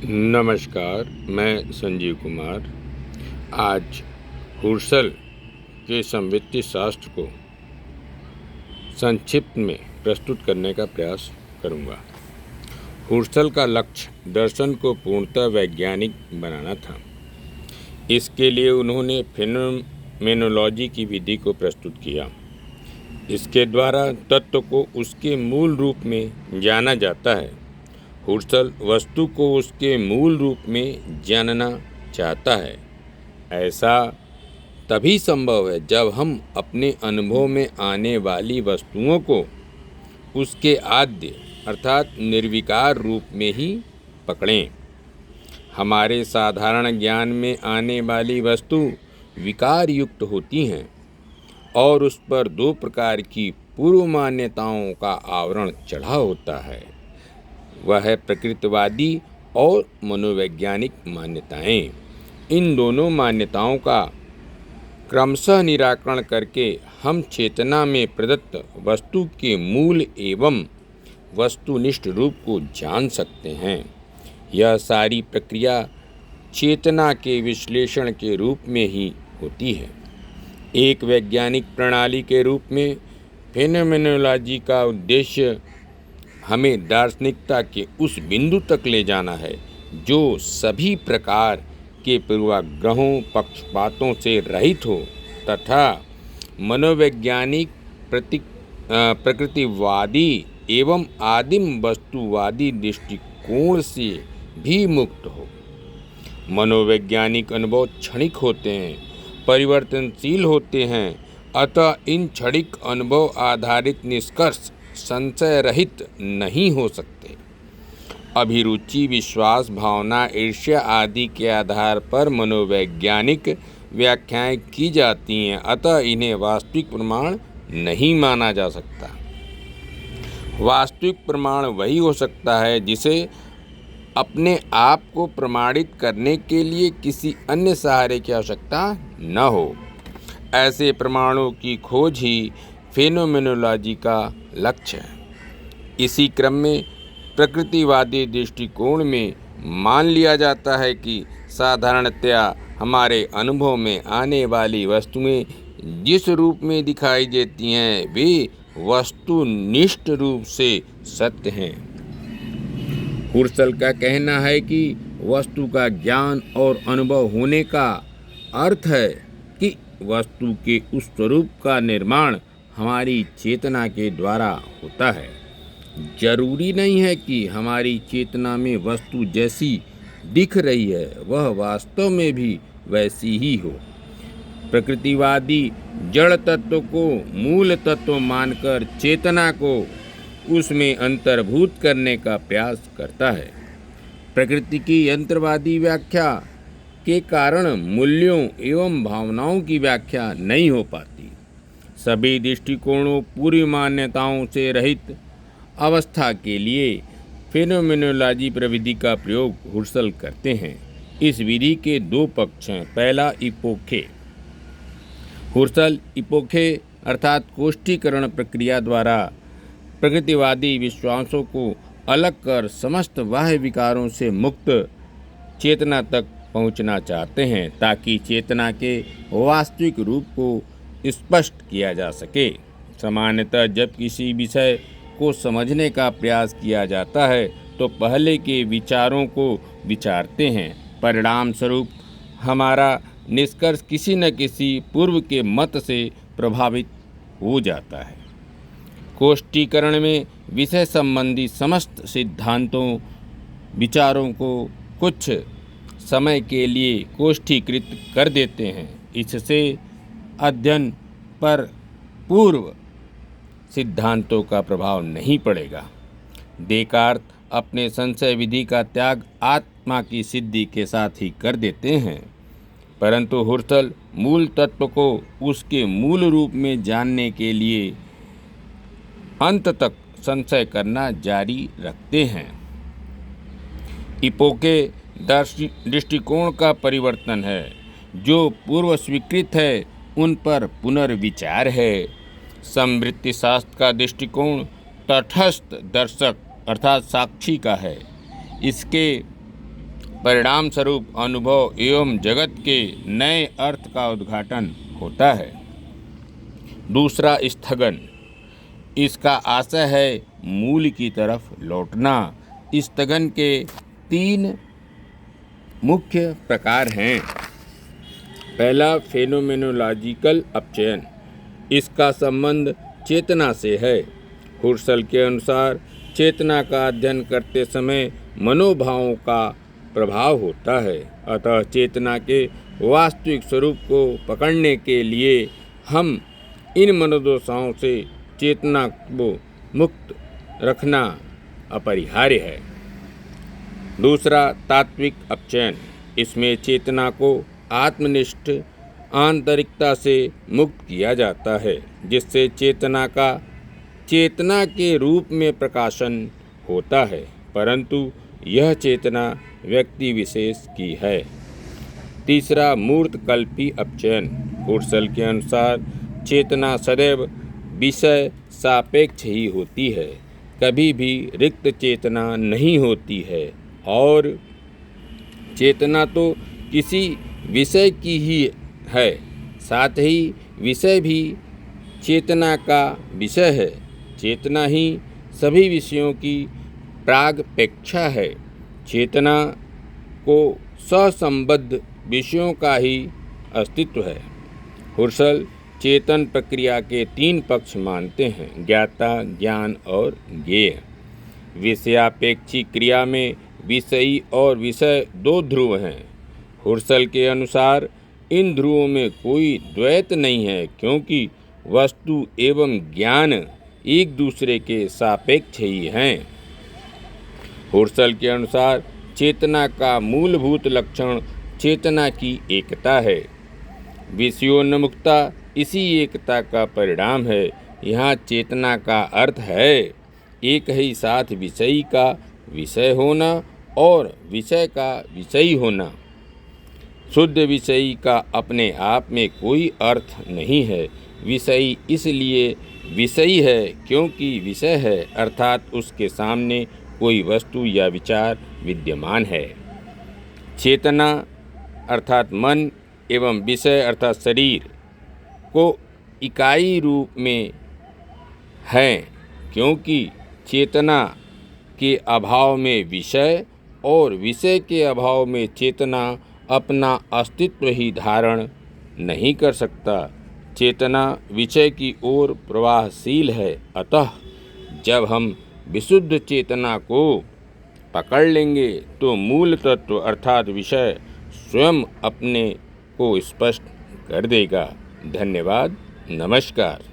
नमस्कार, मैं संजीव कुमार आज हुर्सल के समवित्तीय शास्त्र को संक्षिप्त में प्रस्तुत करने का प्रयास करूंगा। हुर्सल का लक्ष्य दर्शन को पूर्णतः वैज्ञानिक बनाना था। इसके लिए उन्होंने फेनोमेनोलॉजी की विधि को प्रस्तुत किया। इसके द्वारा तत्व को उसके मूल रूप में जाना जाता है। हुर्सल वस्तु को उसके मूल रूप में जानना चाहता है। ऐसा तभी संभव है जब हम अपने अनुभव में आने वाली वस्तुओं को उसके आद्य अर्थात निर्विकार रूप में ही पकड़ें। हमारे साधारण ज्ञान में आने वाली वस्तु विकार युक्त होती हैं और उस पर दो प्रकार की पूर्व मान्यताओं का आवरण चढ़ा होता है। वह है प्रकृतिवादी और मनोवैज्ञानिक मान्यताएं। इन दोनों मान्यताओं का क्रमशः निराकरण करके हम चेतना में प्रदत्त वस्तु के मूल एवं वस्तुनिष्ठ रूप को जान सकते हैं। यह सारी प्रक्रिया चेतना के विश्लेषण के रूप में ही होती है। एक वैज्ञानिक प्रणाली के रूप में फेनोमेनोलॉजी का उद्देश्य हमें दार्शनिकता के उस बिंदु तक ले जाना है जो सभी प्रकार के पूर्वाग्रहों पक्षपातों से रहित हो तथा मनोवैज्ञानिक प्रकृतिवादी एवं आदिम वस्तुवादी दृष्टिकोण से भी मुक्त हो। मनोवैज्ञानिक अनुभव क्षणिक होते हैं, परिवर्तनशील होते हैं, अतः इन क्षणिक अनुभव आधारित निष्कर्ष संशय रहित नहीं हो सकते। अभिरुचि, विश्वास, भावना, ईर्ष्या आदि के आधार पर मनोवैज्ञानिक व्याख्याएं की जाती हैं, अतः इन्हें वास्तविक प्रमाण नहीं माना जा सकता। वास्तविक प्रमाण वही हो सकता है जिसे अपने आप को प्रमाणित करने के लिए किसी अन्य सहारे की आवश्यकता न हो। ऐसे प्रमाणों की खोज ही फेनोमेनोलॉजी का लक्ष्य है। इसी क्रम में प्रकृतिवादी दृष्टिकोण में मान लिया जाता है कि साधारणतया हमारे अनुभव में आने वाली वस्तुएं जिस रूप में दिखाई देती हैं वे वस्तुनिष्ठ रूप से सत्य हैं। हुर्सल का कहना है कि वस्तु का ज्ञान और अनुभव होने का अर्थ है कि वस्तु के उस स्वरूप का निर्माण हमारी चेतना के द्वारा होता है। जरूरी नहीं है कि हमारी चेतना में वस्तु जैसी दिख रही है वह वास्तव में भी वैसी ही हो। प्रकृतिवादी जड़ तत्व को मूल तत्व मानकर चेतना को उसमें अंतर्भूत करने का प्रयास करता है। प्रकृति की यंत्रवादी व्याख्या के कारण मूल्यों एवं भावनाओं की व्याख्या नहीं हो पाती। सभी दृष्टिकोणों पूरी मान्यताओं से रहित अवस्था के लिए फेनोमेनोलॉजी प्रविधि का प्रयोग हुर्सल करते हैं। इस विधि के दो पक्ष हैं। पहला इपोखे। हुर्सल इपोखे अर्थात कोष्ठीकरण प्रक्रिया द्वारा प्रकृतिवादी विश्वासों को अलग कर समस्त बाह्य विकारों से मुक्त चेतना तक पहुंचना चाहते हैं ताकि चेतना के वास्तविक रूप को स्पष्ट किया जा सके। सामान्यतः जब किसी विषय को समझने का प्रयास किया जाता है तो पहले के विचारों को विचारते हैं। परिणाम स्वरूप हमारा निष्कर्ष किसी न किसी पूर्व के मत से प्रभावित हो जाता है। कोष्ठीकरण में विषय संबंधी समस्त सिद्धांतों विचारों को कुछ समय के लिए कोष्ठीकृत कर देते हैं। इससे अध्ययन पर पूर्व सिद्धांतों का प्रभाव नहीं पड़ेगा। देकार्त अपने संशय विधि का त्याग आत्मा की सिद्धि के साथ ही कर देते हैं, परंतु हुर्सल मूल तत्व को उसके मूल रूप में जानने के लिए अंत तक संशय करना जारी रखते हैं। इपोखे दृष्टिकोण का परिवर्तन है। जो पूर्व स्वीकृत है उन पर पुनर्विचार है। समवृत्ति शास्त्र का परिणाम स्वरूप अनुभव एवं जगत के नए अर्थ का उद्घाटन होता है। दूसरा, स्थगन। इसका आशय है मूल की तरफ लौटना। स्थगन के 3 मुख्य प्रकार हैं। पहला, फेनोमेनोलॉजिकल अपचयन। इसका संबंध चेतना से है। हुर्सल के अनुसार चेतना का अध्ययन करते समय मनोभावों का प्रभाव होता है, अतः चेतना के वास्तविक स्वरूप को पकड़ने के लिए हम इन मनोदशाओं से चेतना को मुक्त रखना अपरिहार्य है। दूसरा, तात्विक अपचयन। इसमें चेतना को आत्मनिष्ठ आंतरिकता से मुक्त किया जाता है, जिससे चेतना का चेतना के रूप में प्रकाशन होता है, परंतु यह चेतना व्यक्ति विशेष की है। तीसरा, मूर्तकल्पी अपचयन। हुर्सल के अनुसार चेतना सदैव विषय सापेक्ष ही होती है, कभी भी रिक्त चेतना नहीं होती है, और चेतना तो किसी विषय की ही है, साथ ही विषय भी चेतना का विषय है। चेतना ही सभी विषयों की प्रागपेक्षा है। चेतना को सहसंबद्ध विषयों का ही अस्तित्व है। हुर्सल चेतन प्रक्रिया के 3 पक्ष मानते हैं: ज्ञाता, ज्ञान और ज्ञेय। विषयापेक्षी क्रिया में विषयी और विषय 2 ध्रुव हैं। हुर्सल के अनुसार इन ध्रुवों में कोई द्वैत नहीं है, क्योंकि वस्तु एवं ज्ञान एक दूसरे के सापेक्ष ही हैं। हुर्सल के अनुसार चेतना का मूलभूत लक्षण चेतना की एकता है। विषयोन्मुखता इसी एकता का परिणाम है। यहाँ चेतना का अर्थ है एक ही साथ विषयी का विषय होना और विषय का विषयी होना। शुद्ध विषयी का अपने आप में कोई अर्थ नहीं है। विषयी इसलिए विषयी है क्योंकि विषय है, अर्थात उसके सामने कोई वस्तु या विचार विद्यमान है। चेतना अर्थात मन एवं विषय अर्थात शरीर को इकाई रूप में हैं, क्योंकि चेतना के अभाव में विषय और विषय के अभाव में चेतना अपना अस्तित्व ही धारण नहीं कर सकता। चेतना विषय की ओर प्रवाहशील है, अतः जब हम विशुद्ध चेतना को पकड़ लेंगे तो मूल तत्व अर्थात विषय स्वयं अपने को स्पष्ट कर देगा। धन्यवाद। नमस्कार।